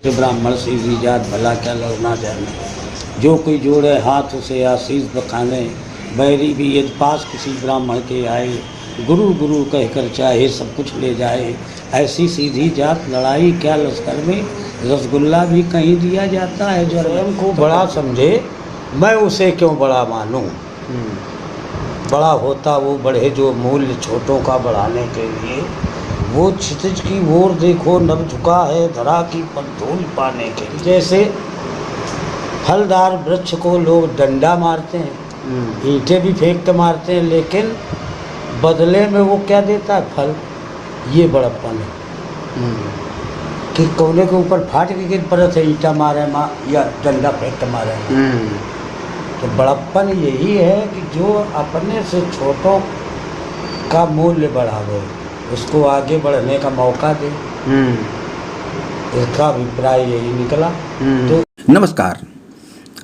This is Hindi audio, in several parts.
ब्राह्मण सीधी जात भला क्या लगना जाने, जो कोई जोड़े हाथ उसे आशीष बखाने। बैरी भी यदि पास किसी ब्राह्मण के आए, गुरु गुरु कहकर चाहे सब कुछ ले जाए। ऐसी सीधी जात लड़ाई क्या लश्कर में, रसगुल्ला भी कहीं दिया जाता है। जो स्वयं को बड़ा समझे मैं उसे क्यों बड़ा मानूं। बड़ा होता वो बढ़े जो मूल्य छोटों का बढ़ाने के लिए। वो क्षितिज की ओर देखो नभ झुका है धरा की पंतूल पाने के लिए। जैसे फलदार वृक्ष को लोग डंडा मारते हैं, ईंटें भी फेंक के मारते हैं, लेकिन बदले में वो क्या देता है? फल। ये बड़प्पन है कि कोने के ऊपर फाट के गिर पड़े थे, ईंटा मारे या डंडा फेंक के मारे। तो बड़प्पन यही है कि जो अपने से छोटों का मूल्य बढ़ावे, उसको आगे बढ़ने का मौका दे। इसका अभिप्राय यही निकला। तो नमस्कार,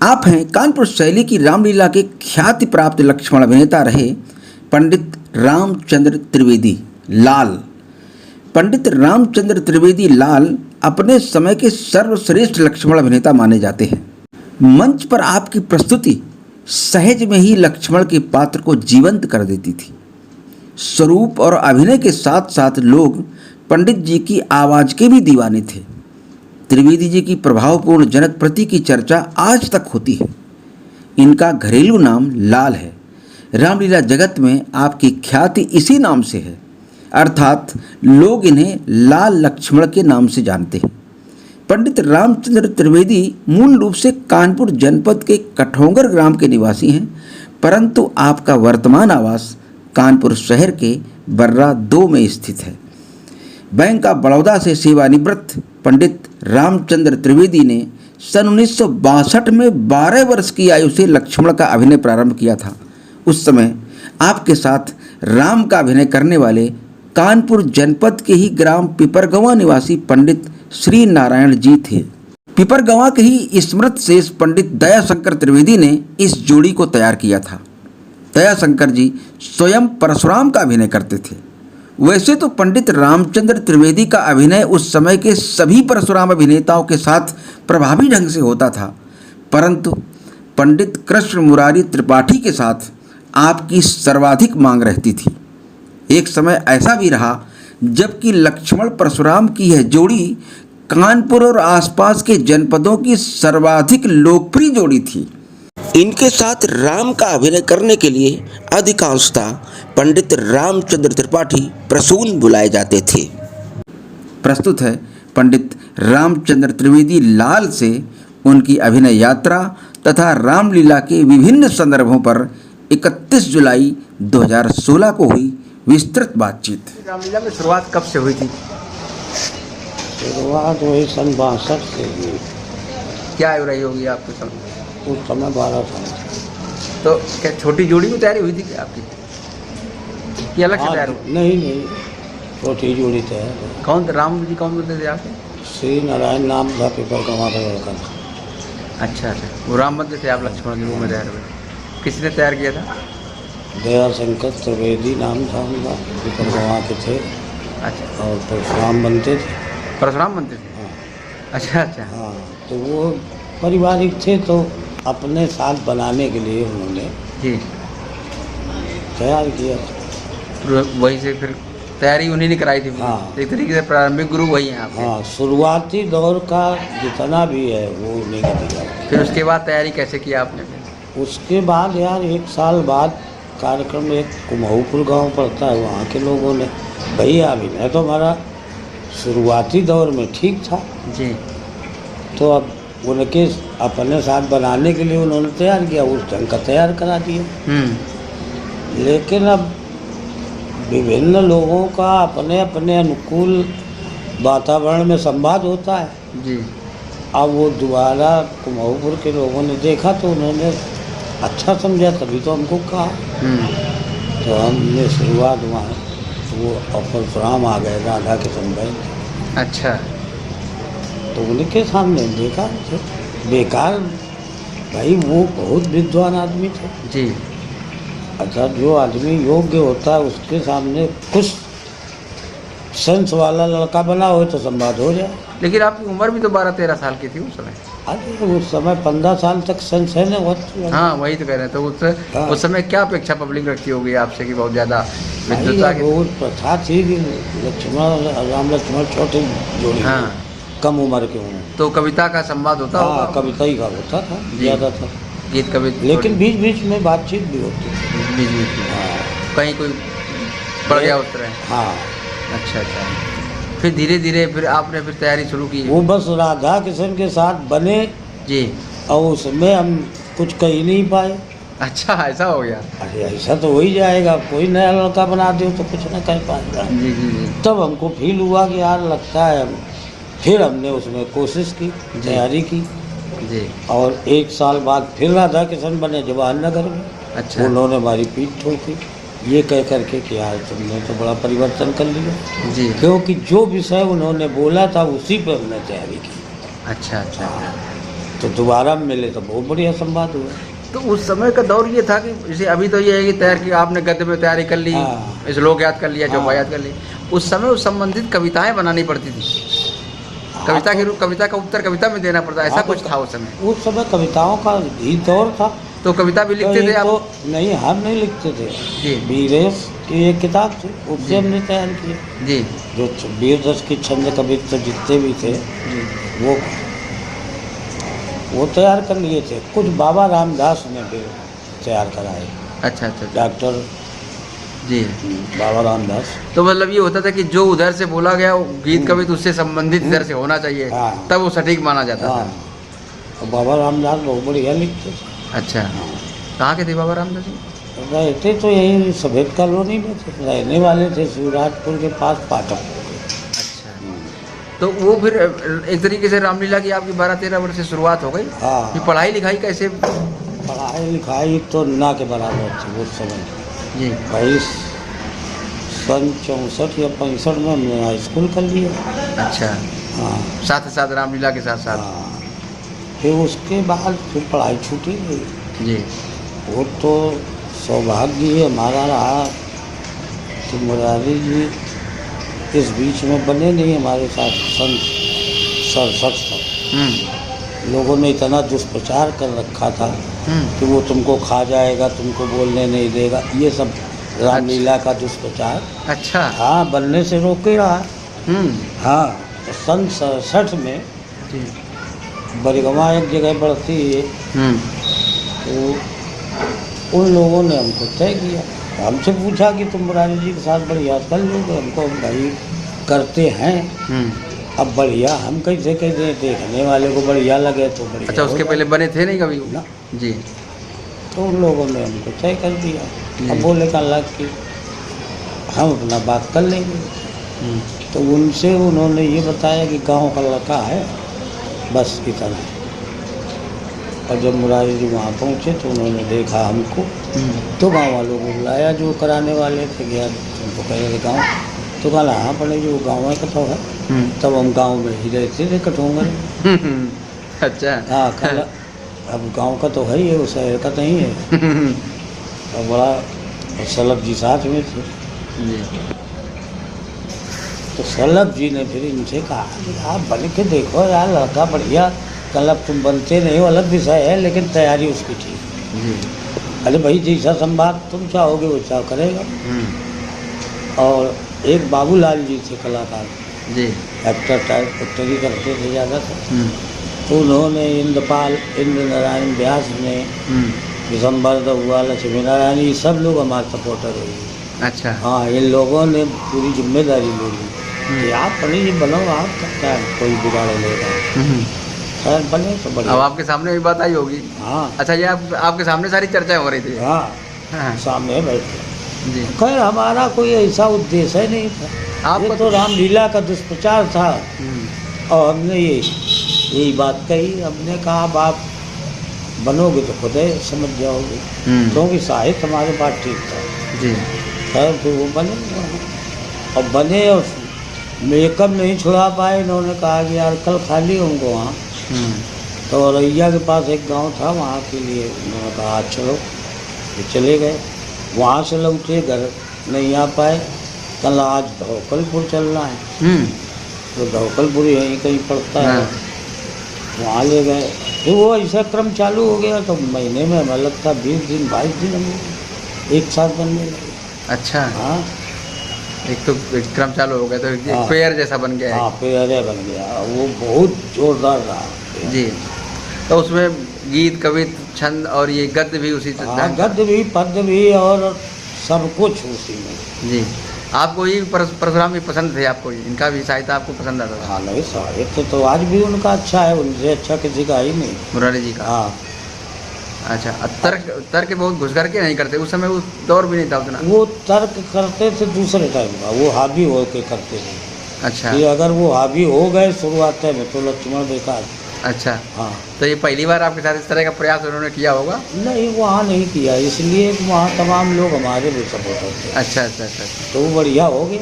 आप हैं कानपुर शैली की रामलीला के ख्याति प्राप्त लक्ष्मण अभिनेता रहे पंडित रामचंद्र त्रिवेदी लाल। पंडित रामचंद्र त्रिवेदी लाल अपने समय के सर्वश्रेष्ठ लक्ष्मण अभिनेता माने जाते हैं। मंच पर आपकी प्रस्तुति सहज में ही लक्ष्मण के पात्र को जीवंत कर देती थी। स्वरूप और अभिनय के साथ साथ लोग पंडित जी की आवाज़ के भी दीवाने थे। त्रिवेदी जी की प्रभावपूर्ण जनक प्रति की चर्चा आज तक होती है। इनका घरेलू नाम लाल है। रामलीला जगत में आपकी ख्याति इसी नाम से है, अर्थात लोग इन्हें लाल लक्ष्मण के नाम से जानते हैं। पंडित रामचंद्र त्रिवेदी मूल रूप से कानपुर जनपद के कठोंगर ग्राम के निवासी हैं, परंतु आपका वर्तमान आवास कानपुर शहर के बर्रा 2 में स्थित है। बैंक ऑफ बड़ौदा से सेवानिवृत्त पंडित रामचंद्र त्रिवेदी ने सन 1962 में 12 वर्ष की आयु से लक्ष्मण का अभिनय प्रारंभ किया था। उस समय आपके साथ राम का अभिनय करने वाले कानपुर जनपद के ही ग्राम पिपरगंवा निवासी पंडित श्री नारायण जी थे। पिपरगंवा के ही स्मृत शेष पंडित दयाशंकर त्रिवेदी ने इस जोड़ी को तैयार किया था। दयाशंकर जी स्वयं परशुराम का अभिनय करते थे। वैसे तो पंडित रामचंद्र त्रिवेदी का अभिनय उस समय के सभी परशुराम अभिनेताओं के साथ प्रभावी ढंग से होता था, परंतु पंडित कृष्ण मुरारी त्रिपाठी के साथ आपकी सर्वाधिक मांग रहती थी। एक समय ऐसा भी रहा जबकि लक्ष्मण परशुराम की यह जोड़ी कानपुर और आसपास के जनपदों की सर्वाधिक लोकप्रिय जोड़ी थी। इनके साथ राम का अभिनय करने के लिए अधिकांशतः पंडित रामचंद्र त्रिपाठी प्रसून बुलाए जाते थे। प्रस्तुत है पंडित रामचंद्र त्रिवेदी लाल से उनकी अभिनय यात्रा तथा रामलीला के विभिन्न संदर्भों पर 31 जुलाई 2016 को हुई विस्तृत बातचीत। रामलीला में शुरुआत कब से हुई थी? शुरुआत वही सन 62 से हुई। क्या आयु रही होगी आपके समय? उस समय 12 साल। तो क्या छोटी जोड़ी में तैयारी हुई थी क्या आपकी, कि अलग से तैयार हुई? नहीं, छोटी जोड़ी तैयार। कौन राम जी कौन बोलते थे आपके? श्री नारायण नाम था, पिपरगंवा का लड़का था। अच्छा, वो राम बनते थे, आप लक्ष्मण जी में तैयार हुए। किसने तैयार किया था? दयाशंकर त्रिवेदी नाम था उनका, पिपरगंवा के थे। अच्छा, और परशुराम बनते थे। परशुराम बनते थे? हाँ। अच्छा। हाँ, तो वो पारिवारिक थे, तो अपने साथ बनाने के लिए उन्होंने जी तैयार किया। तो वहीं से फिर तैयारी उन्हीं ने कराई थी। हाँ। एक तरीके से प्रारंभिक गुरु वही हैं आपके। हाँ, शुरुआती दौर का जितना भी है वो उन्हीं का दिया। फिर उसके बाद तैयारी कैसे किया आपने? उसके बाद यार 1 साल बाद कार्यक्रम एक कुम्हूपुर गांव पड़ता है, वहाँ के लोगों ने भैया अभिनय तो हमारा शुरुआती दौर में ठीक था जी, तो अब उनके अपने साथ बनाने के लिए उन्होंने तैयार किया, उस ढंग का तैयार करा दिया। लेकिन अब विभिन्न लोगों का अपने अपने अनुकूल वातावरण में संवाद होता है जी। अब वो दोबारा कुम्हूपुर के लोगों ने देखा तो उन्होंने अच्छा समझा, तभी तो हमको कहा। तो हमने शुरुआत वहाँ वो परशुराम आ गए राधा के संबंध। अच्छा, तो उनके सामने देखा बेकार भाई, वो बहुत विद्वान आदमी थे जी। अच्छा, जो आदमी योग्य होता है उसके सामने कुछ सेंस वाला लड़का बना हो तो संवाद हो जाए। लेकिन आपकी उम्र भी तो 12-13 साल की थी उस समय। अरे उस समय 15 साल तक सेंस है ना बहुत। हाँ वही तो कह रहे हैं। तो हाँ। उस समय क्या अपेक्षा पब्लिक रखती होगी आपसे कि बहुत ज़्यादा भाई विद्वता अब की? वो प्रथा थी कि लक्ष्मण राम लक्ष्मण छोटे जोड़ी हाँ। कम उम्र के हों। तो कविता का संवाद होता हाँ होगा? कविता ही का होता था जी। ज़्यादातर, गीत कविता? लेकिन बीच बीच में बातचीत भी होती थी। बीच बीच में हाँ कहीं कोई पड़ गया उस तरह? हाँ। अच्छा अच्छा। फिर धीरे धीरे फिर आपने फिर तैयारी शुरू की? वो बस राधा कृष्ण के साथ बने जी। और उसमें हम कुछ कह ही नहीं पाए। अच्छा ऐसा हो गया? अरे ऐसा तो हो ही जाएगा, कोई नया लड़का बना दो तो कुछ ना कह पाएगा। जी जी जी। तब हमको फील हुआ कि यार लगता है, फिर हमने उसमें कोशिश की, तैयारी की जी। और 1 साल बाद फिर राधा कृष्ण बने जवाहर नगर में। अच्छा। उन्होंने हमारी पीठ ठोकी ये कह करके कि यार तुमने तो बड़ा परिवर्तन कर लिया, जी। क्योंकि जो विषय उन्होंने बोला था उसी पर हमने तैयारी की। अच्छा अच्छा। तो दोबारा मिले तो बहुत बढ़िया संवाद हुआ। तो उस समय का दौर ये था कि जैसे अभी तो ये है कि तैयार की आपने गद्य में तैयारी कर ली, हाँ। श्लोक याद कर लिया, चौपा हाँ। याद कर ली। उस समय उस संबंधित कविताएं बनानी पड़ती थी, कविता के रूप, कविता का उत्तर कविता में देना पड़ता, ऐसा हाँ, कुछ था उस समय? उस समय कविताओं का ही दौर था। तो कविता भी लिखते थे आप? तो नहीं, हम नहीं लिखते थे। जी। वीरेश की एक किताब थी, उससे हमने तैयार किया। जी जो वीररस की छंद कविता जितने भी थे जी। वो तैयार कर लिए थे। कुछ बाबा रामदास ने भी तैयार कराए, अच्छा अच्छा। डॉक्टर जी। बाबा रामदास। तो मतलब ये होता था कि जो उधर से बोला गया वो गीत कविता उससे संबंधित इधर से होना चाहिए, हाँ। तब वो सटीक माना जाता हाँ, था। और बाबा रामदास बहुत बढ़िया लिखते थे। अच्छा। कहाँ के थे बाबा रामदास जी? रहते तो यही सफेद कॉलोनी में थे, रहने वाले थे शिवराजपुर के पास पाटक। अच्छा। तो वो फिर एक तरीके से रामलीला की आपकी 12-13 वर्ष से शुरुआत हो गई। हाँ। फिर पढ़ाई लिखाई कैसे? पढ़ाई लिखाई तो ना के बराबर थी उस समय। जी। भाई सन 64 या 65 में हमने हाई स्कूल कर लिया। अच्छा। हाँ साथ साथ रामलीला के साथ साथ? हाँ। फिर उसके बाद फिर पढ़ाई छूटी गई। जी। वो तो सौभाग्य ही हमारा रहा कि मुरारी जी इस बीच में बने नहीं हमारे साथ। सन 67 तक लोगों ने इतना दुष्प्रचार कर रखा था कि वो तुमको खा जाएगा, तुमको बोलने नहीं देगा, ये सब रामलीला का दुष्प्रचार। अच्छा। हाँ, बनने से रोक ही रहा। हाँ, तो सन 67 में जी। बरगवा एक जगह पड़ती है, तो उन लोगों ने हमको तय किया, हमसे पूछा कि तुम मुरारी जी के साथ बढ़िया कर लोगे? हमको भाई करते हैं। अब बढ़िया हम कैसे कहते हैं, देखने वाले को बढ़िया लगे तो बढ़िया। अच्छा, उसके पहले बने थे नहीं कभी? ना। जी। तो उन लोगों ने हमको तय कर दिया। अब बोले का लग कि हम अपना बात कर लेंगे। तो उनसे उन्होंने ये बताया कि गांव का लड़का है, बस इतना। और जब मुरारी जी वहाँ पहुँचे तो उन्होंने देखा हमको, तो गांव वालों को बुलाया जो कराने वाले थे। गया तुमको कह रहे गाँव, तो कहा हाँ पड़े जो गाँव में कथो है। तब हम गांव में ही रहते थे कठोंगर। अच्छा। हाँ, कल अब गांव का तो है ही है, वो शहर का नहीं है। और बड़ा सलभ जी साथ में थे। जी। तो सलभ जी ने फिर इनसे कहा आप बन के देखो यार, लड़का बढ़िया, कल अब तुम बनते नहीं हो अलग विषय है, लेकिन तैयारी उसकी ठीक। जी। अरे भाई जैसा संवाद तुम चाहोगे वैसा करेगा। और एक बाबूलाल जी थे कलाकार, जी। एक्टर टाइप एक्टरी करते थे ज़्यादातर। तो उन्होंने इंद्रपाल, इंद्र नारायण व्यास ने, विशंबर हुआ, लक्ष्मी नारायण, ये सब लोग हमारे सपोर्टर हुए। अच्छा। हाँ, इन लोगों ने पूरी जिम्मेदारी ले ली कि आप पंडित जी बनो, आप क्या कोई बिगाड़ लेगा। खैर बने तो बढ़िया। अब आपके सामने भी बात आई होगी। हाँ अच्छा, ये आपके सामने सारी चर्चा हो रही थी? हाँ, सामने बैठे। जी। खैर हमारा कोई ऐसा उद्देश्य नहीं था, आपका ये तो रामलीला का दुष्प्रचार था। और हमने यही बात कही, हमने कहा अब आप बनोगे तो खुद ही समझ जाओगे, क्योंकि साहित्य हमारे पास ठीक था। जी। खैर फिर वो बने, और बने और मेकअप नहीं छुड़ा पाए। इन्होंने कहा कि यार कल खाली होंगे वहाँ। तो औरैया के पास एक गांव था, वहाँ के लिए उन्होंने कहा आज चलो। तो चले गए, वहाँ से लौटे, घर नहीं आ पाए। कल आज धौकलपुर चलना है, हम्म। तो धौकलपुर यहीं कहीं पड़ता है, हाँ। वहाँ ले गए। फिर वो ऐसा क्रम चालू हो गया, तो महीने में हमें लगता 20 दिन 22 दिन हम एक साथ बनने लगे। अच्छा, हाँ एक तो एक क्रम चालू हो गया तो एक हाँ। पेयर जैसा बन गया हाँ, है। पेड़े बन गया, वो बहुत जोरदार रहा। जी, तो उसमें गीत कवित छंद और ये गद्य भी उसी से हाँ, गद्य भी पद्य भी और सब कुछ उसी में। जी, आपको ये परशुराम भी पसंद थे, आपको इनका भी साहित्य आपको पसंद आता था? हाँ नहीं, साहित्य तो आज भी उनका अच्छा है, उनसे अच्छा किसी का ही नहीं। मुरारी जी का? हाँ, अच्छा, तर्क बहुत घुस करके नहीं करते, उस समय उस दौर भी नहीं था उतना? वो तर्क करते थे दूसरे टाइम का, वो हावी हो के करते थे। अच्छा। कि अगर वो हावी हो गए शुरुआत में तो लक्ष्मण बेकार। अच्छा, हाँ तो ये पहली बार आपके साथ इस तरह का प्रयास उन्होंने किया होगा? नहीं, वहाँ नहीं किया, इसलिए कि वहाँ तमाम लोग हमारे भी सपोर्टर थे, अच्छा अच्छा अच्छा अच्छा। तो वो बढ़िया हो गए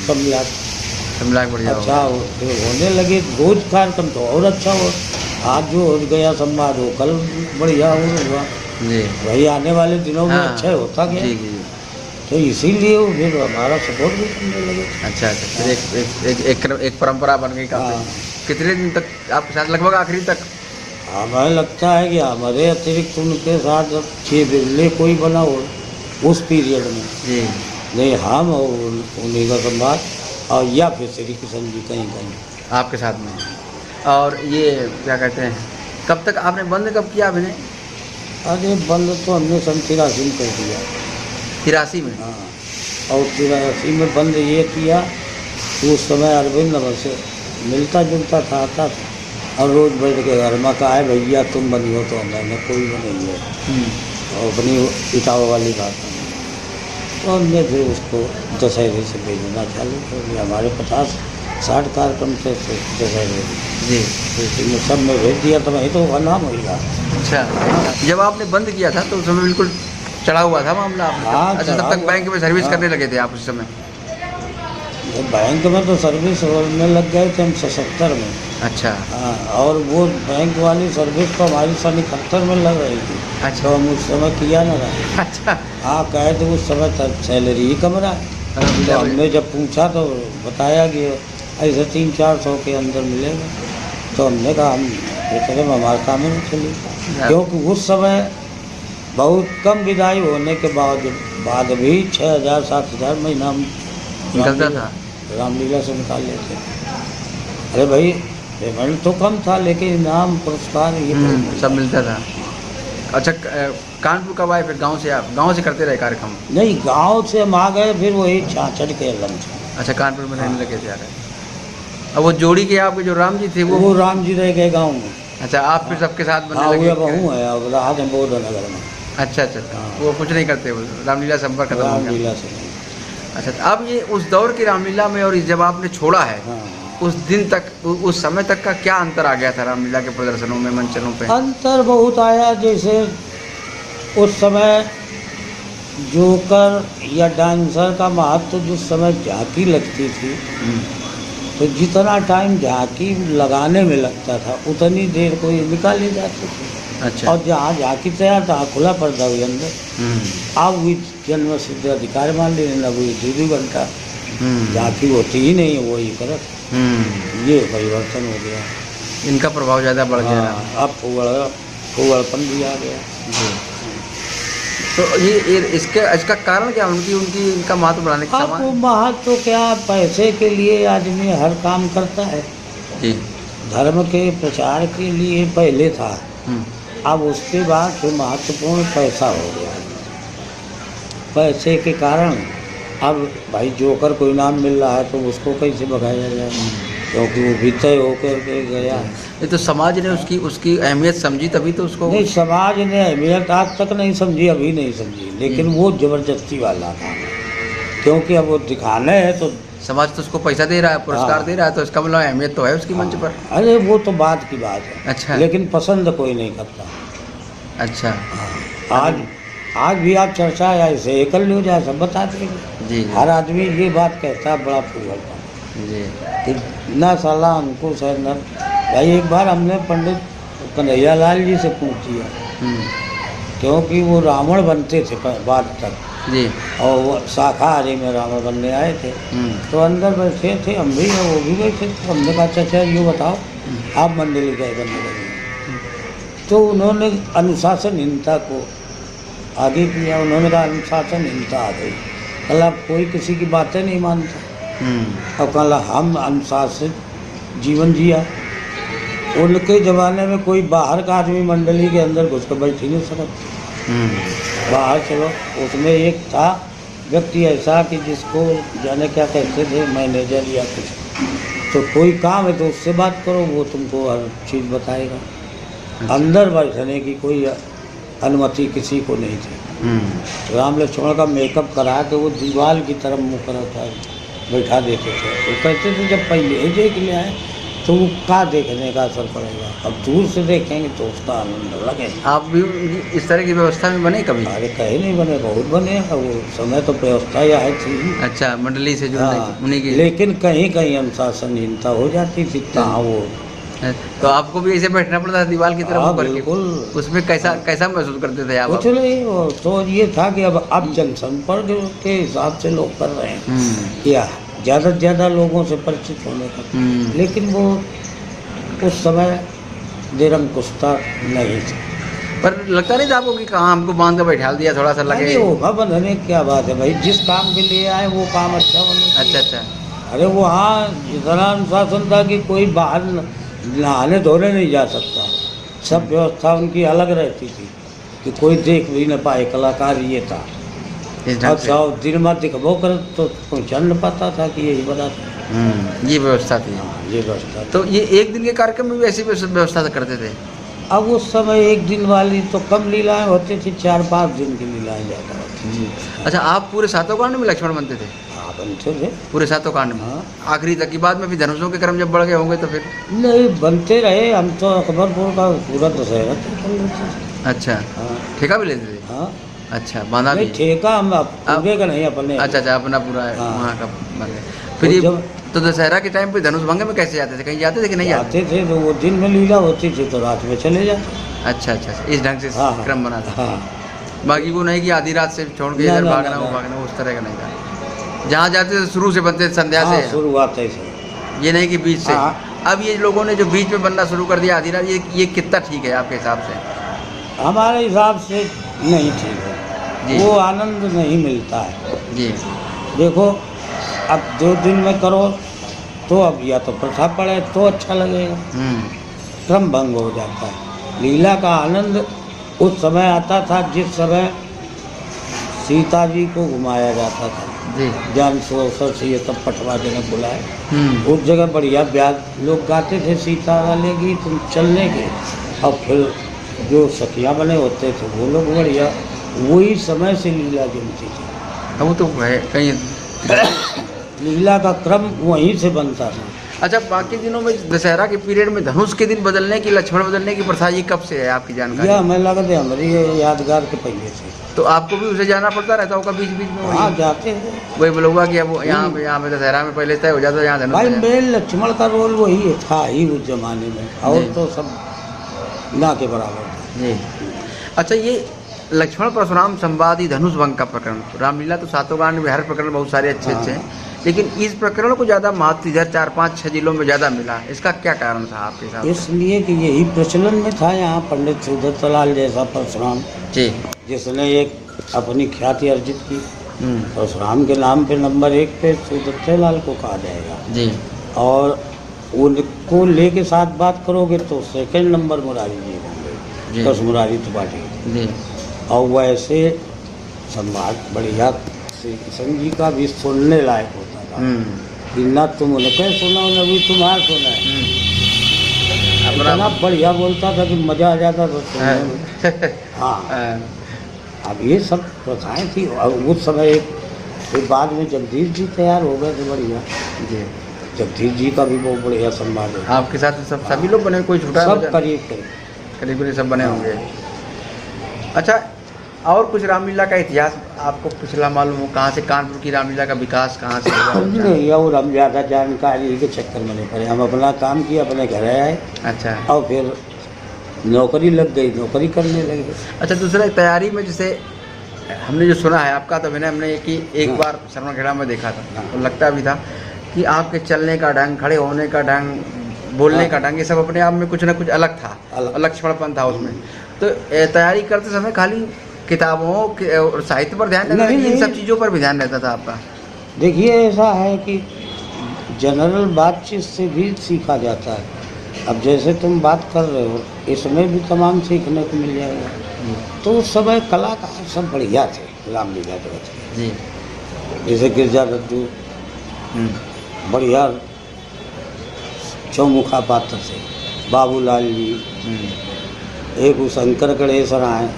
सब मिला के। सब मिला के बढ़िया अच्छा होगा। फिर होने लगे रोज कार्यक्रम, तो और अच्छा हो। आज जो हो गया संवाद हो, कल बढ़िया हुआ, जी वही आने वाले दिनों में हाँ। अच्छा होता गया। जी जी। तो इसीलिए वो फिर हमारा सपोर्ट भी करने लगे। अच्छा अच्छा, फिर एक परंपरा बन गई काफी। हाँ। कितने दिन तक आपके साथ? लगभग आखिरी तक? हमें लगता है कि हमारे अतिरिक्त उनके साथ 6 बिरले कोई बना हो उस पीरियड में, जी नहीं हम और उन्हीं का संवाद, और या फिर श्री कृष्ण जी कहीं कहीं। आपके साथ में। और ये क्या कहते हैं, कब तक आपने बंद कब किया अभिनय? अरे बंद तो हमने सन 83 में कर दिया। 83 में? हाँ, और 83 में बंद ये किया कि उस समय अरविंद हमसे मिलता जुलता था, आता था, और रोज़ बैठ के घर में कहा है भैया तुम बनी हो तो मैंने कोई नहीं है, और अपनी इटावा वाली बात है। तो हमने फिर उसको दशहरे से भेजना चालू कर दिया। हमारे 50-60 कार्यक्रम थे दशहरे, जी। तो उसी में सब में भेज दिया, तो वही तो हुआ नाम होगा। अच्छा, जब आपने बंद किया था तो उस समय बिल्कुल चढ़ा हुआ था मामला आपने? हाँ, अच्छा, तब चढ़ा तक हुआ। बैंक में सर्विस हाँ। करने लगे थे आप उस समय? तो बैंक में तो सर्विस में लग गए थे हम 77 में। अच्छा हाँ, और वो बैंक वाली सर्विस तो हमारी सन 71 में लग रही थी। अच्छा। तो हम उस समय किया ना रहा। अच्छा। हाँ, कहे थे उस समय तक सैलरी ही कम रहा। तो हमने जब पूछा तो बताया कि ऐसे 300-400 के अंदर मिलेगा। तो हमने कहा हम चले, हमारे काम में चली, क्योंकि उस समय बहुत कम विदाई होने के बाद भी 6,000-7,000 महीना हम निकलता था। रामलीला से निकाल लेते। अरे भाई, पेमेंट तो कम था, लेकिन इनाम पुरस्कार ये सब मिलता था। अच्छा, कानपुर कब आए फिर? गांव से? आप गांव से करते रहे कार्यक्रम? नहीं, गांव से हम आ गए, फिर वही छाछड़ के लंच। अच्छा, कानपुर में रहने लगे थे आ रहे। अब वो जोड़ी के आपके जो राम जी थे वो राम जी रह गए गाँव में। अच्छा, आप फिर सबके साथ बनने हाँ, लगे? वो बहू है, अब राहत है बोध नगर में। अच्छा अच्छा अच्छा। हाँ। वो कुछ नहीं करते, वो रामलीला संपर्क खत्म हो गया? रामलीला से नहीं। अच्छा, तो अब ये उस दौर की रामलीला में और जब आपने छोड़ा है, हाँ, उस दिन तक, उस समय तक का क्या अंतर आ गया था रामलीला के प्रदर्शनों में, मंचनों पे? अंतर बहुत आया। जैसे उस समय जोकर या डांसर का महत्व जिस समय झांकी लगती थी, तो जितना टाइम झांकी लगाने में लगता था उतनी देर कोई निकाली जाती थी। अच्छा। और जहाँ झांकी तैयार था खुला पर्दा हुई अंदर। अब हुई जन्म सिद्ध अधिकार मान लेना, वही 2 घंटा झांकी होती ही नहीं है, वही करत। ये परिवर्तन हो गया। इनका प्रभाव ज़्यादा बढ़ गया। हाँ, अब फुगड़पन भी आ गया। जी। तो ये इसका कारण क्या? उनकी इनका महत्व बढ़ाने का आपको समान? महत्व तो क्या, पैसे के लिए आदमी हर काम करता है। जी। धर्म के प्रचार के लिए पहले था, अब उसके बाद जो महत्वपूर्ण पैसा हो गया। पैसे के कारण अब भाई जोकर को इनाम मिल रहा है तो उसको कैसे भगाया जाए, क्योंकि वो भी तय होकर के गया। ये तो समाज ने उसकी अहमियत समझी, तभी तो उसको। नहीं, समाज ने अहमियत आज तक नहीं समझी, अभी नहीं समझी, लेकिन वो जबरदस्ती वाला था, क्योंकि अब वो दिखाना है तो समाज तो उसको पैसा दे रहा है, पुरस्कार हाँ। दे रहा है, तो इसका मतलब अहमियत तो है उसकी मंच पर। अरे वो तो बात की बात है। अच्छा। लेकिन पसंद कोई नहीं करता। अच्छा। आज भी आप चर्चा ऐसे एकल हो जाए सब बता देंगे। जी हर आदमी ये बात कहता है, बड़ा फूल जी। कि ना साला हमको सर न। भाई एक बार हमने पंडित कन्हैया लाल जी से पूछ दिया, क्योंकि वो रावण बनते थे बाद तक, जी। और वो शाकाहारी में रावण बनने आए थे। तो अंदर बैठे थे हम भी और वो भी बैठे थे। हमने कहा चाचा ये बताओ आप मंडली गए बनने लगे। तो उन्होंने अनुशासनहीनता को आगे किया। उन्होंने कहा अनुशासनहीनता आ गई। कल आप कोई किसी की बातें नहीं मानता। और कल हम अनुशासित जीवन जिया। उनके ज़माने में कोई बाहर का आदमी मंडली के अंदर घुस कर बैठ ही नहीं सकता। बाहर चलो। उसमें एक था व्यक्ति ऐसा कि जिसको जाने क्या कहते थे, मैनेजर या कुछ। तो कोई काम है तो उससे बात करो, वो तुमको हर चीज़ बताएगा। अंदर बैठने की कोई अनुमति किसी को नहीं थी। राम लक्ष्मण का मेकअप करा के वो दीवार की तरफ मुँह कर बैठा देते थे। तो कहते थे जब पहले ही देख ले आए तो वो का देखने का असर पड़ेगा, अब दूर से देखेंगे तो उसका आनंद लगेगा। आप भी इस तरह की व्यवस्था में बने कभी? अरे कहीं नहीं बने, बहुत बने। वो समय तो व्यवस्था यह थी। अच्छा, मंडली से जुड़ने की, उन्हीं की। लेकिन कहीं कहीं अनुशासनहीनता हो जाती थी। कहाँ वो तो आपको भी ऐसे बैठना पड़ता था दीवार की तरफ हाँ, मुँह करके? बिल्कुल। उसमें कैसा महसूस करते थे आप? कुछ नहीं, तो ये था कि अब जनसंपर्क के हिसाब से लोग कर रहे हैं क्या, ज़्यादा से ज़्यादा लोगों से परिचित होने का। लेकिन वो उस समय निरंकुशता नहीं थी। पर लगता नहीं था आपको कि कहाँ हमको बांध कर बैठा दिया, थोड़ा सा लगे? अरे होगा बंधने क्या बात है भाई, जिस काम के लिए आए वो काम अच्छा होना चाहिए। अच्छा। अरे वहाँ इतना अनुशासन था कि कोई बाहर नहाने धोने नहीं जा सकता। सब व्यवस्था उनकी अलग रहती थी कि कोई देख भी न पाए। कलाकार ये था। अच्छा, दिन में दिखबो कर तो पहचान न पाता था कि यही बना था। ये व्यवस्था थी। ये व्यवस्था। तो ये एक दिन के कार्यक्रम में भी ऐसी व्यवस्था करते थे? अब उस समय एक दिन वाली तो कम लीलाएं होती थी, 4-5 दिन की लीलाएं ज़्यादा होती थी। अच्छा, आप पूरे सातों कांड में लक्ष्मण बनते थे? हाँ, बनते थे पूरे सातों कांड में। हाँ। आखिरी तक की बाद में फिर धनुषों के क्रम जब बढ़ गए होंगे तो फिर? नहीं, बनते रहे। हम तो अकबरपुर का पूरा दशहरा कर लेते थे। अच्छा। हाँ। ठेका भी लेते थे? हाँ। अच्छा, बांधा भी? नहीं, ठेका हम पूरे का नहीं, अपने। अच्छा, अपना पूरा है। हाँ। वहाँ का बन गया। फिर ये तो दशहरा के टाइम पे धनुष भंगे में कैसे जाते थे? कहीं जाते थे कि नहीं जाते? जाते थे तो वो दिन में लीला होती थी तो रात में चले जाते। अच्छा, इस ढंग से हाँ। क्रम बना था। हाँ। बाकी वो नहीं कि आधी रात से छोड़ के इधर भागना वो भागना, उस तरह का नहीं था। जहाँ जाते थे शुरू से बनते थे संध्या से? शुरुआत ऐसे। ये नहीं कि बीच से? हाँ। अब ये लोगों ने जो बीच में बनना शुरू कर दिया आधी रात, ये कितना ठीक है आपके हिसाब से? हमारे हिसाब से नहीं ठीक है। वो आनंद नहीं मिलता है जी। देखो, अब 2 दिन में करो तो अब या तो प्रथा पड़े तो अच्छा लगेगा, क्रम भंग हो जाता है। लीला का आनंद उस समय आता था जिस समय सीता जी को घुमाया जाता था जी। ज्ञान सरोवर से, ये तब पटवा जगह बुलाए। उस जगह बढ़िया ब्याज लोग गाते थे सीता वाले गीत चलने के। और फिर जो सखियाँ बने होते थे वो लोग बढ़िया, वही समय से लीला जमती थी। वो तो है कहीं लीला का क्रम वहीं से बनता था। अच्छा, बाकी दिनों में दशहरा के पीरियड में धनुष के दिन बदलने की, लक्ष्मण बदलने की प्रथा ये कब से है आपकी जानकारी? यह हमें लगता है हमारी यादगार के पहले से। तो आपको भी उसे जाना पड़ता रहता होगा बीच बीच में? हाँ, जाते हैं। वही बोलूँगा कि अब यहाँ पे दशहरा में पहले तय हो जाता है, यहाँ धनुष भाई मेन लक्ष्मण का रोल वही था ही उस जमाने में, और तो सब ना के बराबर था। जी। अच्छा, ये लक्ष्मण परशुराम संवादी धनुष भंग का प्रकरण, रामलीला तो सातों कांड में हर प्रकरण बहुत सारे अच्छे अच्छे हैं, लेकिन इस प्रकरण को ज़्यादा महत्व इधर 4-5-6 जिलों में ज़्यादा मिला, इसका क्या कारण था आपके साथ? इसलिए कि यही प्रचलन में था यहाँ पंडित सुदत्तलाल जैसा परशुराम जी, जिसने एक अपनी ख्याति अर्जित की। परशुराम के नाम पे नंबर 1 पे सुदत्तलाल को कहा जाएगा जी। और उनको लेके साथ बात करोगे तो सेकंड नंबर मुरारी जी होंगे, बस मुरारी त्रिपाठी जी। और वैसे संवाद बढ़िया श्री कृष्ण जी का भी सुनने लायक होता था कि न तुम उनके सुना न भी तुम्हारा सुना है। इतना बढ़िया बोलता था कि मजा आ जाता था सुनने में। हाँ, अब ये सब प्रथाएं थी। और उस समय एक बाद में जगदीश जी तैयार हो गए थे बढ़िया जी। जगदीश जी का भी बहुत बढ़िया संवाद है। आपके साथ सब सभी लोग बने, कोई छूटा? सब करीब करीब सब बने होंगे। अच्छा, और कुछ रामलीला का इतिहास आपको पिछला मालूम हो? कहाँ से कानपुर की रामलीला का विकास कहाँ से हुआ? नहीं, और हम ज़्यादा जानकारी के चक्कर में नहीं पड़े। हम अपना काम किया, अपने घर आए। अच्छा। और फिर नौकरी लग गई, नौकरी करने लगे। अच्छा, दूसरा तैयारी में जैसे हमने जो सुना है आपका तो अभिनय हमने कि एक हाँ। बार शर्माखेड़ा में देखा था हाँ। और लगता भी था कि आपके चलने का ढंग, खड़े होने का ढंग, बोलने हाँ। का ढंग, ये सब अपने आप में कुछ ना कुछ अलग था, अलग। लक्ष्मणपन था उसमें। तो तैयारी करते समय खाली किताबों के और साहित्य पर ध्यान रहता था नहीं, कि इन नहीं। सब चीज़ों पर भी ध्यान रहता था आपका? देखिए ऐसा है कि जनरल बातचीत से भी सीखा जाता है। अब जैसे तुम बात कर रहे हो, इसमें भी तमाम सीखने को मिल जाएगा। तो उस समय कलाकार सब बढ़िया थे रामलीला जगत के। जी। जैसे गिरजा दद्दू बढ़िया चौमुखा पात्र थे, बाबूलाल जी, एक वो शंकर गणेश राय,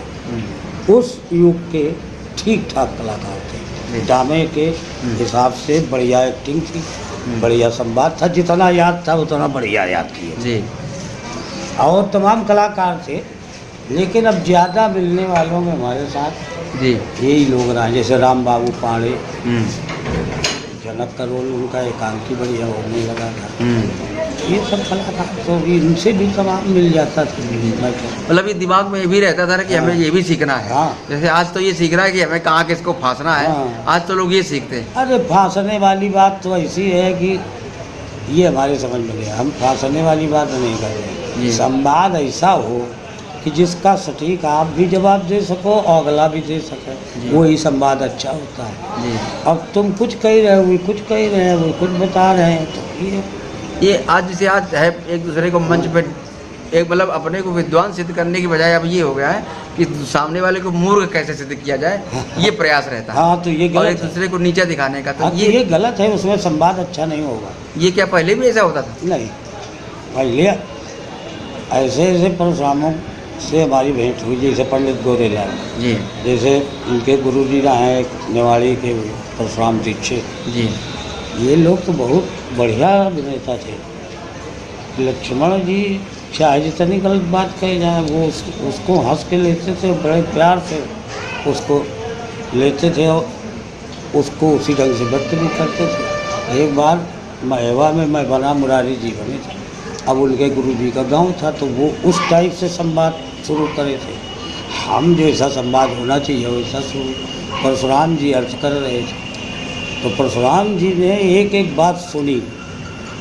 उस युग के ठीक ठाक कलाकार थे। जी। ड्रामे के हिसाब से बढ़िया एक्टिंग थी, बढ़िया संवाद था, जितना याद था उतना बढ़िया याद किए। जी। और तमाम कलाकार थे, लेकिन अब ज़्यादा मिलने वालों में हमारे साथ जी। यही लोग रहे, जैसे राम बाबू पांडे, जनक का रोल उनका एकांकी बढ़िया होने लगा था। ये सब कलाकार तो इनसे भी तमाम मिल जाता था। मतलब ये दिमाग में ये भी रहता था ना कि हमें ये भी सीखना है। हाँ। जैसे आज तो ये सीख रहा है कि हमें कहाँ किसको फांसना है। हाँ। आज तो लोग ये सीखते हैं। अरे फांसने वाली बात तो ऐसी है कि ये हमारे समझ में गया, हम फांसने वाली बात नहीं कर रहे। जी। संवाद ऐसा हो कि जिसका सटीक आप भी जवाब दे सको और अगला भी दे सके, वही संवाद अच्छा होता है। जी। अब तुम कुछ कह रहे हो, वो कुछ कह रहे हैं, वो कुछ बता रहे हैं, तो ये आज जैसे आज है एक दूसरे को मंच पे एक मतलब अपने को विद्वान सिद्ध करने की बजाय अब ये हो गया है कि सामने वाले को मूर्ख कैसे सिद्ध किया जाए, ये प्रयास रहता है। हाँ, तो ये और एक गलत है। दूसरे को नीचा दिखाने का। तो हाँ, तो ये गलत है, उसमें संवाद अच्छा नहीं होगा। ये क्या पहले भी ऐसा होता था? नहीं, पहले ऐसे ऐसे परशुरामों से हमारी भेंट हुई, जैसे पंडित गोरेलाल जी। जैसे उनके गुरुजी रहे हैं नेवाड़ी के परशुराम दीक्षित जी। ये लोग तो बहुत बढ़िया अभिनेता थे। लक्ष्मण जी चाहे जितनी गलत बात कही जाए, वो उसको हंस के लेते थे, बड़े प्यार से उसको लेते थे और उसको उसी ढंग से व्यक्त भी करते थे। एक बार महेवा में मैं बना, मुरारी जी बने थे, अब उनके गुरु जी का गांव था, तो वो उस टाइप से संवाद शुरू करे थे। हम जैसा संवाद होना चाहिए वैसा शुरू परशुराम जी अर्ज कर रहे थे, तो परशुराम जी ने एक एक बात सुनी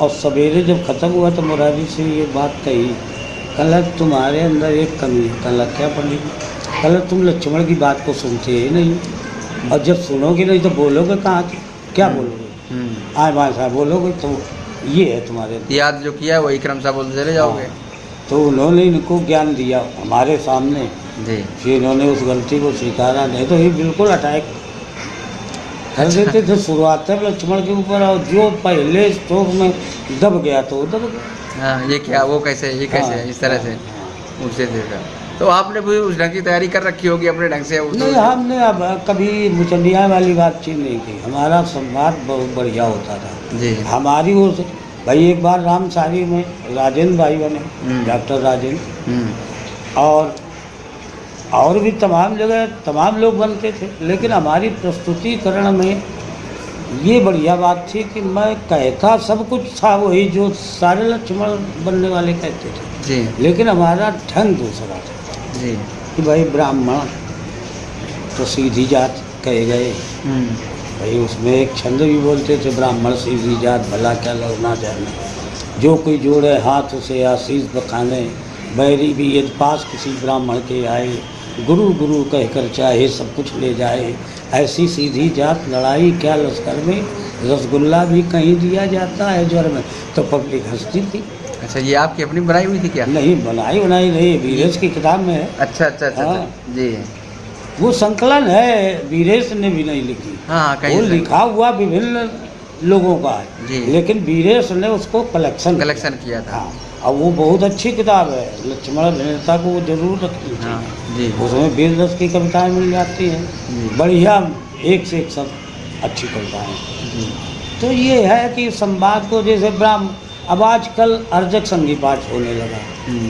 और सवेरे जब ख़त्म हुआ तो मुरारी से ये बात कही, कल तुम्हारे अंदर एक कमी है। कल क्या पंडित जी? कल तुम लक्ष्मण की बात को सुनते ही नहीं, और जब सुनोगे नहीं तो बोलोगे कहाँ से, क्या बोलोगे? आए बाएँ साहब बोलोगे, तो ये है तुम्हारे अंदर। याद जो किया है वही क्रमशः बोलते चले जाओगे। हाँ, तो उन्होंने इनको ज्ञान दिया हमारे सामने, जी। फिर इन्होंने उस गलती को स्वीकारा, नहीं तो ये बिल्कुल अटैक कर देते थे शुरुआत में लक्ष्मण के ऊपर, और जो पहले स्ट्रोक में दब गया तो वो दब गया। हाँ, ये क्या, वो कैसे, ये कैसे, हाँ, इस तरह से हाँ। उससे देखा। तो आपने भी उस ढंग की तैयारी कर रखी होगी अपने ढंग से? नहीं, हमने अब कभी मुचंडिया वाली बातचीत नहीं की, हमारा संवाद बहुत बढ़िया होता था। जी। हमारी ओर से भाई एक बार रामसारी में राजेंद्र भाई बने, डॉक्टर राजेंद्र, और भी तमाम जगह तमाम लोग बनते थे, लेकिन हमारी प्रस्तुतिकरण में ये बढ़िया बात थी कि मैं कहता सब कुछ था वही जो सारे लक्ष्मण बनने वाले कहते थे, जी। लेकिन हमारा ढंग दूसरा था जी। कि भाई ब्राह्मण तो सीधी जात कहे गए, भाई उसमें एक छंद भी बोलते थे, ब्राह्मण सीधी जात भला क्या लोग ना जाने, जो कोई जोड़े हाथ उसे आशीष बखाने, बैरी भी यदि पास किसी ब्राह्मण के आए, गुरु गुरु कहकर चाहे सब कुछ ले जाए, ऐसी सीधी जात लड़ाई क्या लश्कर में, रसगुल्ला भी कहीं दिया जाता है ज्वर में। तो पब्लिक हंसती थी। अच्छा, ये आपकी अपनी बनाई हुई थी क्या? नहीं, बनाई नहीं, वीरेश की किताब में है। अच्छा अच्छा अच्छा, हाँ। अच्छा। जी। वो संकलन है, वीरेश ने भी नहीं लिखी, हाँ, कहीं वो से। लिखा हुआ विभिन्न लोगों का है, जी। लेकिन वीरेश ने उसको कलेक्शन किया था। हाँ, और वो बहुत अच्छी किताब है, लक्ष्मण अभिनेता को वो जरूर रखनी हाँ। चाहिए। जी। उसमें वीर रस की कविताएं मिल जाती हैं, जी। बढ़िया, एक से एक सब अच्छी कविताएं। जी। तो ये है कि संवाद को जैसे अब आजकल अर्जक संगी पाठ होने लगा,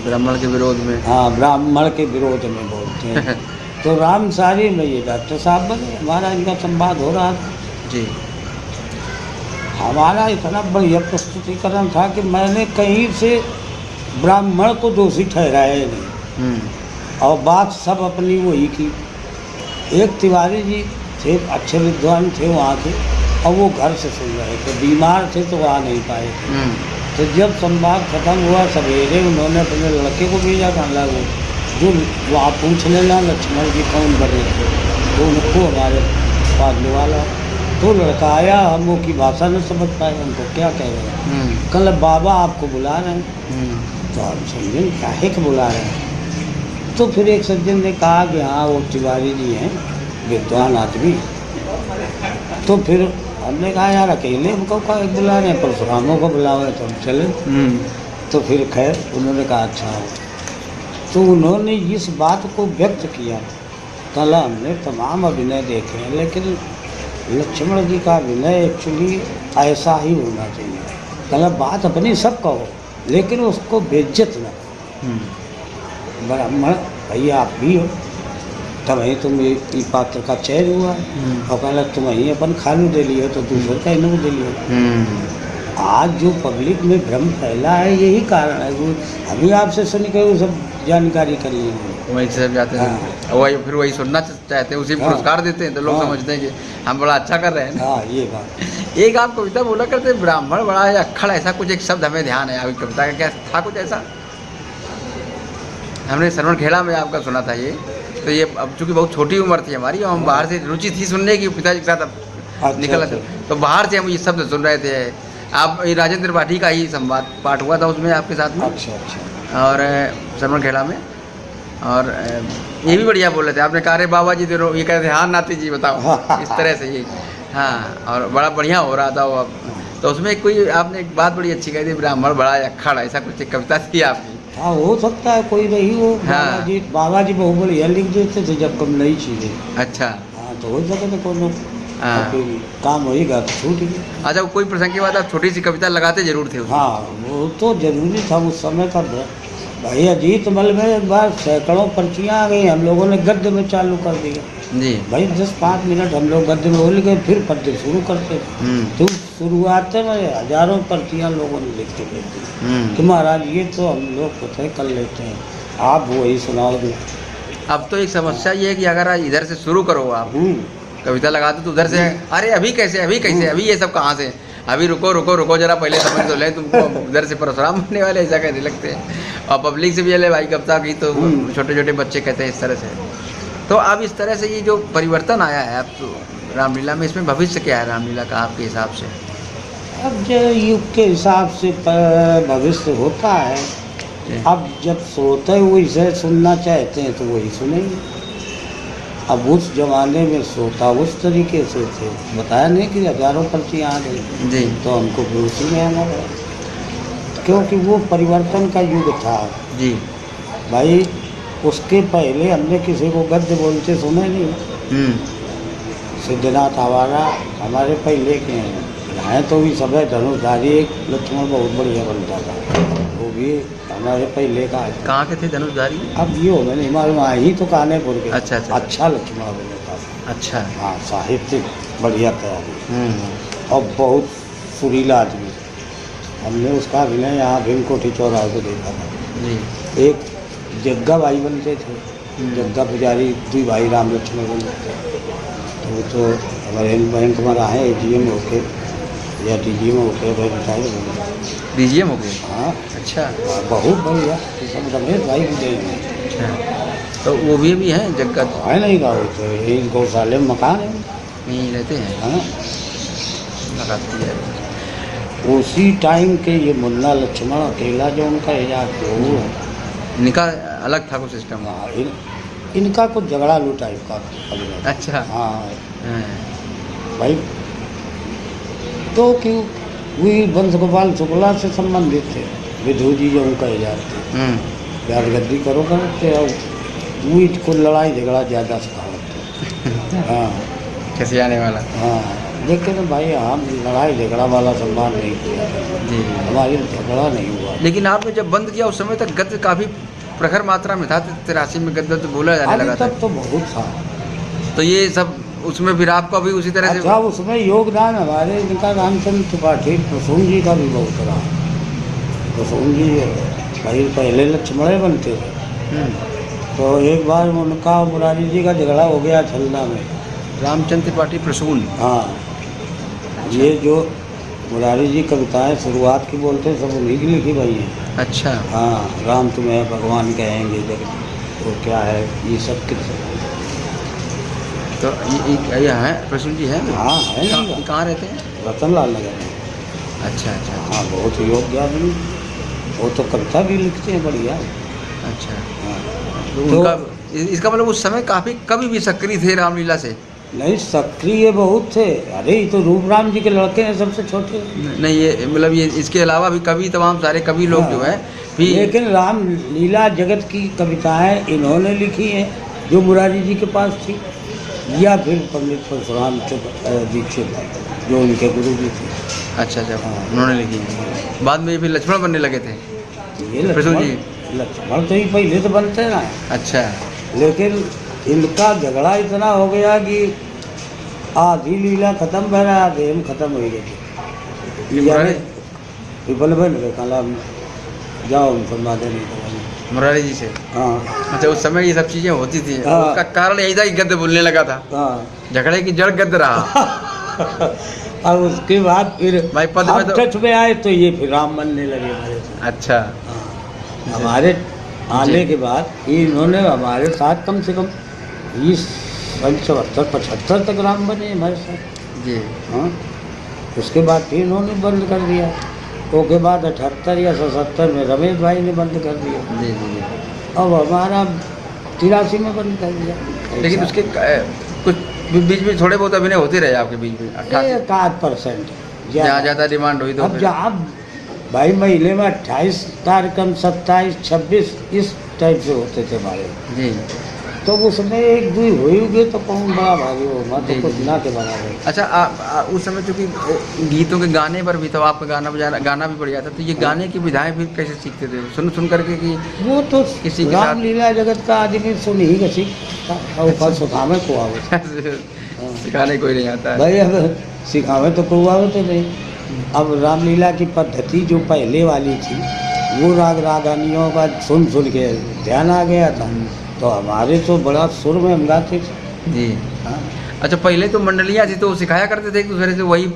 ब्राह्मण के विरोध में। हाँ, ब्राह्मण के विरोध में बोलते हैं। तो रामसारी में ये डॉक्टर साहब बने, हमारा इनका संवाद हो रहा था। जी। हमारा इतना बढ़िया प्रस्तुतिकरण था कि मैंने कहीं से ब्राह्मण को दोषी ठहराया ही नहीं, और बात सब अपनी वही की एक तिवारी जी थे, अच्छे विद्वान थे वहाँ के, और वो घर से सुन रहे थे, बीमार थे तो आ नहीं पाए थे। तो जब संवाद खत्म हुआ सवेरे उन्होंने अपने लड़के को भेजा, कहना वो जो वहाँ पूछ लेना लक्ष्मण जी कौन बने थे, तो उनको हमारे पास वाला। तो लड़का आया, हम वो की भाषा नहीं समझ पाए, उनको क्या कह रहे हैं, कल बाबा आपको बुला रहे हैं। तो हम समझे काहे को बुला रहे हैं। तो फिर एक सज्जन ने कहा कि हाँ वो तिवारी जी हैं, विद्वान आदमी। तो फिर हमने कहा यार अकेले हमको का बुला रहे हैं, परशुरामों को बुलावे तो हम चले। तो फिर खैर उन्होंने कहा अच्छा हो। तो उन्होंने इस बात को व्यक्त किया। कल हमने तमाम अभिनय देखे हैं, लेकिन लक्ष्मण जी का अभिनय एक्चुअली ऐसा ही होना चाहिए। कल बात अपनी सब कहो, लेकिन उसको बेइज्जत न करो। ब्राह्मण भैया आप भी हो, तब ही तुम ये पात्र का चयन हुआ है, और कहला तुम ही अपन खालू दे लियो तो दूसरे का इन्हों दे लियो। आज जो पब्लिक में भ्रम फैला है यही कारण है। वो अभी आपसे सुन के वो सब जानकारी कर लिए वही सब जाते हैं, वही फिर वही सुनना चाहते हैं, उसी पुरस्कार देते हैं, तो लोग समझते हैं कि हम बड़ा अच्छा कर रहे हैं। हाँ ये बात। एक आप कविता बोला करते ब्राह्मण बड़ा है अक्खड़, ऐसा कुछ एक शब्द हमें ध्यान है, अभी कविता का क्या था कुछ ऐसा? हमने श्रवण खेड़ा में आपका सुना था ये। तो ये अब चूँकि बहुत छोटी उम्र थी हमारी, और हम बाहर से रुचि थी सुनने की, पिताजी के साथ अब निकला था, तो बाहर से हम ये शब्द सुन रहे थे। आप ये राजेंद्र भाटी का ही संवाद पाठ हुआ था उसमें आपके साथ में। अच्छा। और श्रवण खेड़ा में, और ये भी बढ़िया बोल रहे थे आपने कहा अरे बाबा जी तो ये कह रहे थे हाँ नाती जी बताओ, इस तरह से ये। हाँ, और बड़ा बढ़िया हो रहा था वो। अब तो उसमें कोई आपने एक बात बड़ी अच्छी कही थी, ब्राह्मण बड़ा अक्खड़, ऐसा कुछ एक कविता थी आपकी। हाँ हो सकता है कोई रही हो। हाँ। बाबा जी बहुत बढ़िया लिख देते थे जब कम नई चीज़ें। अच्छा। हाँ तो हो सके तो कोनो हाँ। काम होएगा तो छूट गया। अच्छा, कोई प्रसंग के बाद आप छोटी सी कविता लगाते जरूर थे उसमें। हाँ वो तो जरूरी था उस समय का। भाई अजीत मल में एक बार सैकड़ों पर्चियाँ आ गई, हम लोगों ने गद्य में चालू कर दिया जी। भाई 10-5 मिनट हम लोग गद्य में बोल गए, फिर पद्य शुरू करते। तो शुरुआत में हजारों पर्चियाँ लोगों ने लिख के भेजी कि महाराज ये तो हम लोग कुछ कर लेते हैं, आप वही सुनाओ दो। अब तो एक समस्या ये है कि अगर आज इधर से शुरू करो आप कविता लगाते तो उधर से अरे अभी कैसे अभी ये सब कहाँ से, अभी रुको जरा पहले समझ तो ले, तुमको उधर से परशुराम बनने वाले ऐसा कहने लगते हैं। और पब्लिक से भी ले भाई कविता की, तो छोटे छोटे बच्चे कहते हैं इस तरह से। तो अब इस तरह से ये जो परिवर्तन आया है अब तो रामलीला में, इसमें भविष्य क्या है रामलीला का आपके हिसाब से? अब जो युग के हिसाब से भविष्य होता है, अब जब श्रोता वही से सुनना चाहते हैं तो वही सुनेंगे। अब उस जमाने में श्रोता उस तरीके से थे, बताया नहीं कि हजारों पर्चियाँ आ गई जी, तो हमको भी उसी में आना पड़ा, क्योंकि वो परिवर्तन का युग था जी। भाई। उसके पहले हमने किसी को गद्य बोलते सुने नहीं। सिद्धनाथ आवारा हमारे पहले के हैं तो भी सब है। धनुषधारी एक लक्ष्मण बहुत बढ़िया बनता था, वो भी हमारे पहले का है। कहाँ के थे धनुषधारी? अब ये हो मैंने मालूम ही तो कानेपुर के। अच्छा। अच्छा लक्ष्मण बनता था। अच्छा। हाँ साहित्यिक बढ़िया तैयारी और बहुत सुरीला आदमी। हमने उसका अभिनय यहाँ भीमकोठी चौराहे को देखा था जी। एक जग्गा भाई बनते थे, जग्गा पुजारी, 2 भाई राम लक्ष्मण बनते थे। तो वो तो हमारे बैंक में रहा है AGM होके या DGM होके रिटायर हो गए। DGM हो गए? हाँ। अच्छा। बहुत बढ़िया, सब रमेश भाई भी देंगे। अच्छा, तो वो भी हैं जग्गा? है नहीं गाँव तो यही गौशाले में मकान है, यहीं रहते हैं। हाँ। लगाती है उसी टाइम के ये मुन्ना लक्ष्मण अकेला जो उनका इजाज थे वो है। इनका अलग था कुछ सिस्टम? हाँ इनका कुछ झगड़ालू टाइप का। अच्छा। हाँ भाई, तो क्यों वही वंश गोपाल शुक्ला से संबंधित थे, विधु जी जो उनका इजाज थे। प्यार गद्दी करो करते और वही को लड़ाई झगड़ा ज़्यादा सिखाते। हाँ खसियाने वाला। हाँ, लेकिन भाई हम लड़ाई झगड़ा वाला सम्मान नहीं किया जी, हमारी झगड़ा नहीं हुआ। लेकिन आपने जब बंद किया उस समय तक गद्य काफ़ी प्रखर मात्रा में था, 83 में गद्य तो बोला जाने लगा था। तब तो बहुत था। तो ये सब उसमें फिर आपको भी उसी तरह से? अच्छा, उसमें योगदान हमारे इनका रामचंद्र त्रिपाठी प्रसून जी का भी बहुत रहा। प्रसून जी भाई पहले लक्ष्मण बनते थे, तो एक बार उनका और मुरारी जी का झगड़ा हो गया छलना में। रामचंद्र त्रिपाठी प्रसून। हाँ, ये जो मुरारी जी कविताएं शुरुआत की बोलते हैं सब उन्हीं की लिखी भाई हैं। अच्छा। हाँ, राम तुम्हें भगवान कहेंगे जगत, तो क्या है ये सब किस। तो ये है प्रसून जी है। हाँ है ना, कहाँ रहते हैं? रतनलाल नगर में। अच्छा अच्छा हाँ, बहुत योग्य आदमी, वो तो कविता भी लिखते हैं बढ़िया। अच्छा। हाँ, तो तो- उनका इसका मतलब उस समय काफ़ी कभी भी सक्रिय थे रामलीला से। नहीं, सक्रिय बहुत थे। अरे ये तो रूपराम जी के लड़के हैं सबसे छोटे। नहीं ये मतलब ये इसके अलावा भी कवि तमाम सारे कवि लोग जो है भी। लेकिन राम लीला जगत की कविताएं इन्होंने लिखी हैं जो मुरारी जी के पास थी, या फिर पंडित परशुराम दीक्षित जो उनके गुरु जी थे। अच्छा अच्छा, हाँ। उन्होंने लिखी है। बाद में ये फिर लक्ष्मण बनने लगे थे। ये प्रसून लक्ष्मण तो ही पहले से बनते ना, अच्छा। लेकिन इनका झगड़ा इतना हो गया कि आधी लीला खत्म भर आधे हम खत्म हो गए मुरारी- थे। बन गए कला जाओ हम फरमा देने को। मुरारी जी से। हाँ अच्छा, उस समय ये सब चीज़ें होती थी। हाँ। उसका कारण यही था कि गद्य बोलने लगा था। हाँ। झगड़े की जड़ गद्य रहा। और उसके बाद फिर भाई पद में हम तो- टच में आए तो ये फिर राम बनने लगे हमारे साथ। अच्छा। हाँ। हमारे आने के बाद इन्होंने हमारे साथ कम से कम 75 तक राम बने हमारे साथ। जी। हाँ, उसके बाद फिर इन्होंने बंद कर दिया। तो के बाद 78 या 77 में रमेश भाई ने बंद कर दिया। जी जी जी। अब हमारा 83 में बंद कर दिया। लेकिन उसके कुछ बीच में थोड़े बहुत अभिनय होते रहे आपके बीच में। 1-8% जहाँ ज़्यादा डिमांड हुई तो अब फिर- जहाँ भाई महीने में 28 कार्यक्रम 27 26 इस टाइप से होते थे हमारे, जी। तो उसमें एक दुई हुई गए तो कौन बड़ा भारी हो, मैं जी, तो कुछ जी। ना के बराबर। अच्छा, उस समय चूँकि गीतों के गाने पर भी था, आपका गाना भी बढ़िया था, तो ये गाने की विधाएं फिर कैसे सीखते थे? सुन करके कि वो तो किसी के साथ- रामलीला जगत का आदमी सुन ही का सीखता और ऊपर सुखावे को आवे। सिखाने कोई नहीं आता है। भाई अब सिखावे तो को आवे तो नहीं। अब रामलीला की पद्धति जो पहले वाली थी वो राग रागानियों का सुन के ध्यान आ गया था, तो हमारे तो बड़ा सुर में हम गाते थे। जी। हाँ, अच्छा, पहले तो मंडलियाँ थी तो वो सिखाया करते थे एक दूसरे से, वही।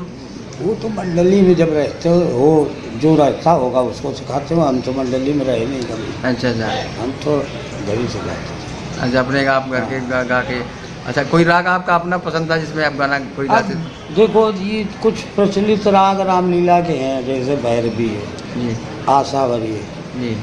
वो तो मंडली में जब रहते हो जो रहता होगा उसको सिखाते हो, हम तो मंडली में रहे नहीं कभी, अच्छा अच्छा। हम तो घर ही से गाते थे। अच्छा, अपने आप करके गा के। अच्छा, कोई राग आपका अपना पसंद था जिसमें आप गाना कोई गाते अब थे? देखो ये कुछ प्रचलित राग रामलीला के हैं, जैसे भैरवी है, जी आशावरी है, जी।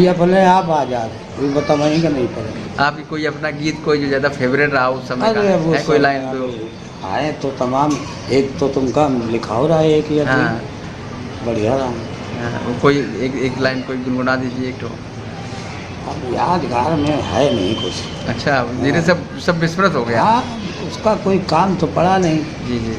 ये अपने आप आ जाते, कोई बतावाई का नहीं पड़ेगा। आपकी कोई अपना गीत कोई जो ज़्यादा फेवरेट रहा उस समय का अरे वो है? कोई सब लाइन तो? आए तो तमाम, एक तो तुमका लिखा हो रहा है एक या हाँ, दो, बढ़िया रहा। हाँ, वो कोई एक लाइन कोई गुनगुना दीजिए एक तो। अब यादगार में है नहीं कुछ। अच्छा, धीरे सब विस्मृत हो गया। हाँ, उसका कोई काम तो पड़ा नहीं। जी जी।